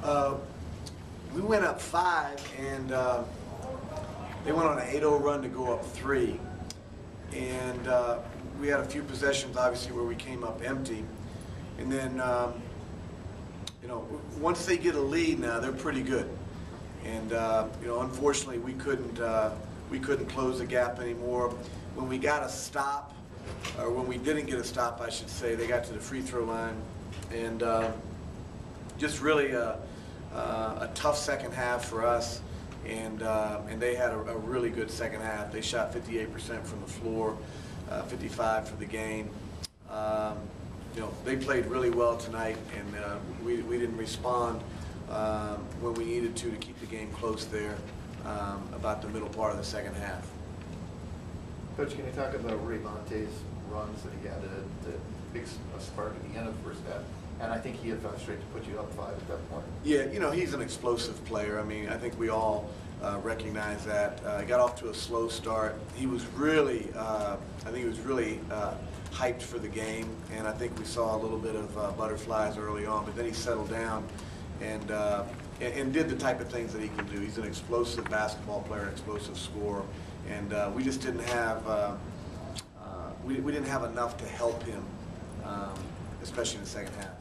We went up 5, and they went on an 8-0 run to go up 3. And we had a few possessions, obviously, where we came up empty. And then, you know, once they get a lead now, they're pretty good. And you know, unfortunately, we couldn't close the gap anymore. When we got a stop, or when we didn't get a stop, I should say, they got to the free throw line, and just really a tough second half for us. And they had a really good second half. They shot 58% from the floor, 55 for the game. You know, they played really well tonight, and we didn't respond when we needed to keep the game close there about the middle part of the second half. Coach, can you talk about Monte's runs that he had a big spark at the end of the first half? And I think he had found straight to put you up 5 at that point. Yeah, you know, he's an explosive player. I mean, I think we all recognize that. He got off to a slow start. He was really, I think he was really hyped for the game, and I think we saw a little bit of butterflies early on, but then he settled down and did the type of things that he can do. He's an explosive basketball player, an explosive scorer, and we just didn't have we didn't have enough to help him, especially in the second half.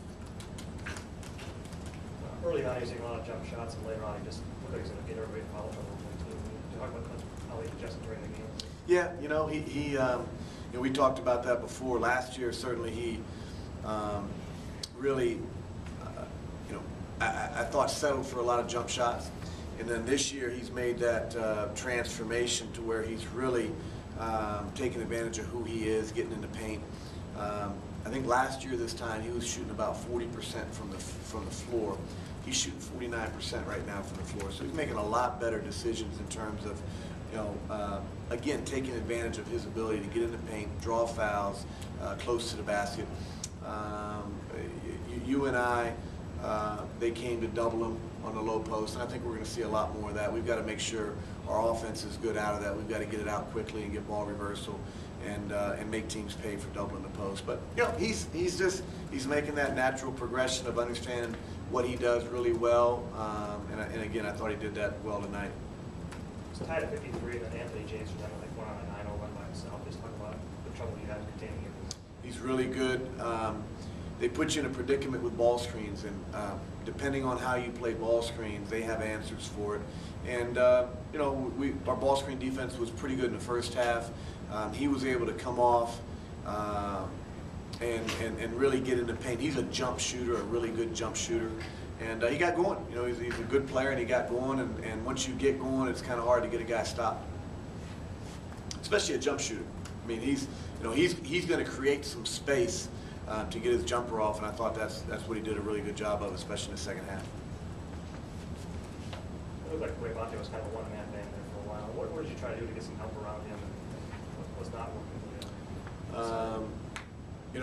Early on, he's taking a lot of jump shots, and later on, he just looked like he's going to get everybody in foul trouble. Can you talk about how he adjusted during the game? Yeah, you know, you know, we talked about that before. Last year, certainly he really, you know, I thought settled for a lot of jump shots. And then this year, he's made that transformation to where he's really taking advantage of who he is, getting in the paint. I think last year this time he was shooting about 40% from the floor. He's shooting 49% right now from the floor. So he's making a lot better decisions in terms of, you know, again, taking advantage of his ability to get in the paint, draw fouls close to the basket. You and I, they came to double him on the low post, and I think we're going to see a lot more of that. We've got to make sure our offense is good out of that. We've got to get it out quickly and get ball reversal and make teams pay for doubling the post. But you know, he's making that natural progression of understanding what he does really well. And again, I thought he did that well tonight. It's tied at 53, and then Anthony James was like went on a 9-0 run by himself. Just talk about the trouble you had containing him. He's really good. They put you in a predicament with ball screens, and depending on how you play ball screens, they have answers for it. And you know, our ball screen defense was pretty good in the first half. He was able to come off and really get in the paint. He's a jump shooter, a really good jump shooter, and he got going. You know, he's a good player, and he got going. And once you get going, it's kind of hard to get a guy stopped, especially a jump shooter. I mean, he's going to create some space to get his jumper off, and I thought that's what he did a really good job of, especially in the second half. It looked like Monte was kind of a one-man band there for a while. What did you try to do to get some help around him, and what was not working for him? You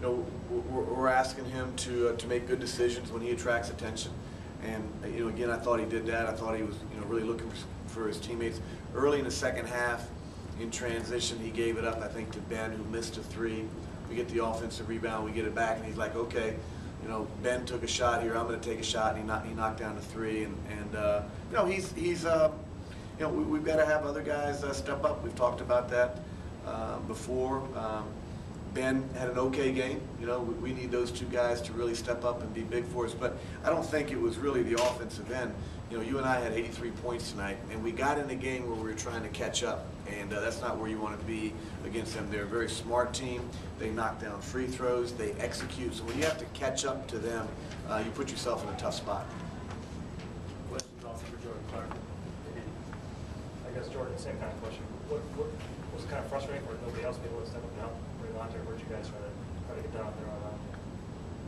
know, we're asking him to make good decisions when he attracts attention, and you know, again, I thought he did that. I thought he was, you know, really looking for his teammates. Early in the second half, in transition, he gave it up, I think, to Ben, who missed a 3. We get the offensive rebound, we get it back, and he's like, okay, you know, Ben took a shot here, I'm going to take a shot, and he knocked down the 3, and you know, he's you know, we've got to have other guys step up. We've talked about that before. Ben had an okay game. You know, we need those 2 guys to really step up and be big for us. But I don't think it was really the offensive end. You know, you and I had 83 points tonight, and we got in a game where we were trying to catch up, and that's not where you want to be against them. They're a very smart team. They knock down free throws. They execute. So when you have to catch up to them, you put yourself in a tough spot. Questions also for Jordan Clarke. I guess, Jordan, same kind of question. What was it kind of frustrating for nobody else being able to step up and help Ravante? Where'd you guys try to get down there on that?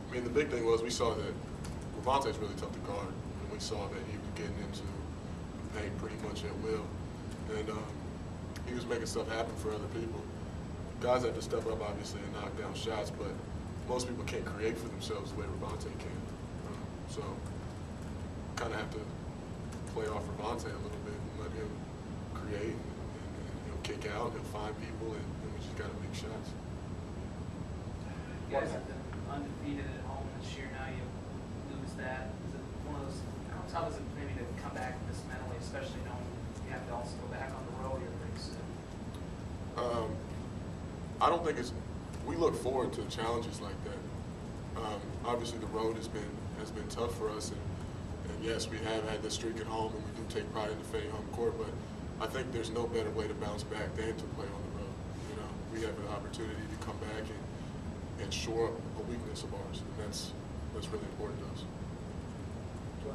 I mean, the big thing was we saw that Ravante's really tough to guard, and we saw that he was getting into the paint pretty much at will, and he was making stuff happen for other people. Guys have to step up, obviously, and knock down shots, but most people can't create for themselves the way Ravante can. So kind of have to play off Ravante a little bit and let him create and he'll kick out, he'll find people, and we just got to make shots. You guys have been undefeated at home this year. Now you lose I don't think it's. We look forward to challenges like that. Obviously, the road has been tough for us, and yes, we have had this streak at home, and we do take pride in defending home court. But I think there's no better way to bounce back than to play on the road. You know, we have an opportunity to come back and shore up a weakness of ours, and that's really important to us.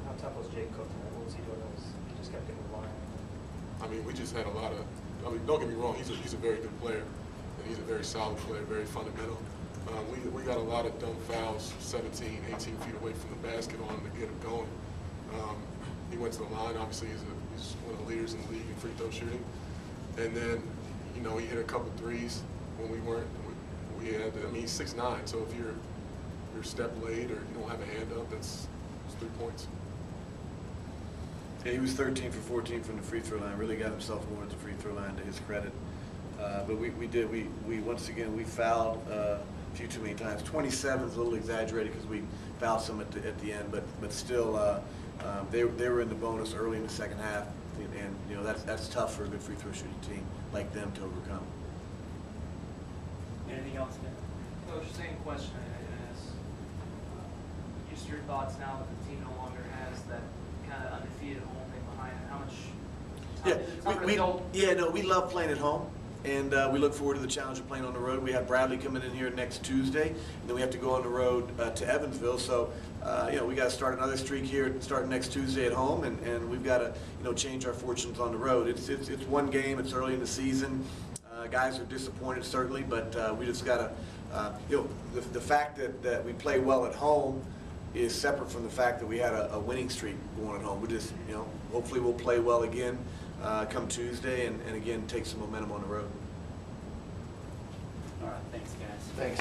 How tough was Jake Cook tonight? What was he doing? He just kept getting the line. I mean, we just had a lot of. I mean, don't get me wrong. He's a very good player, and he's a very solid player, very fundamental. We got a lot of dumb fouls, 17, 18 feet away from the basket on him to get him going. He went to the line. Obviously, he's one of the leaders in the league in free throw shooting. And then, you know, he hit a couple threes when we weren't. We had. I mean, he's 6'9", so if you're step late or you don't have a hand up, that's 3 points. Yeah, he was 13 for 14 from the free throw line. Really got himself more at the free throw line, to his credit. But we once again we fouled a few too many times. 27 is a little exaggerated because we fouled some at the end, but still they were in the bonus early in the second half, and you know that's tough for a good free throw shooting team like them to overcome. Anything else, Dan? Coach, same question I asked. Just your thoughts now that the team no longer has that kind of undefeated home thing behind it. How much? We love playing at home, and we look forward to the challenge of playing on the road. We have Bradley coming in here next Tuesday, and then we have to go on the road to Evansville. So, we got to start another streak here, starting next Tuesday at home, and we've got to, change our fortunes on the road. It's one game. It's early in the season. Guys are disappointed certainly, but we just got to, the fact that we play well at home is separate from the fact that we had a winning streak going at home. We just, hopefully we'll play well again come Tuesday and again take some momentum on the road. All right, thanks, guys. Thanks.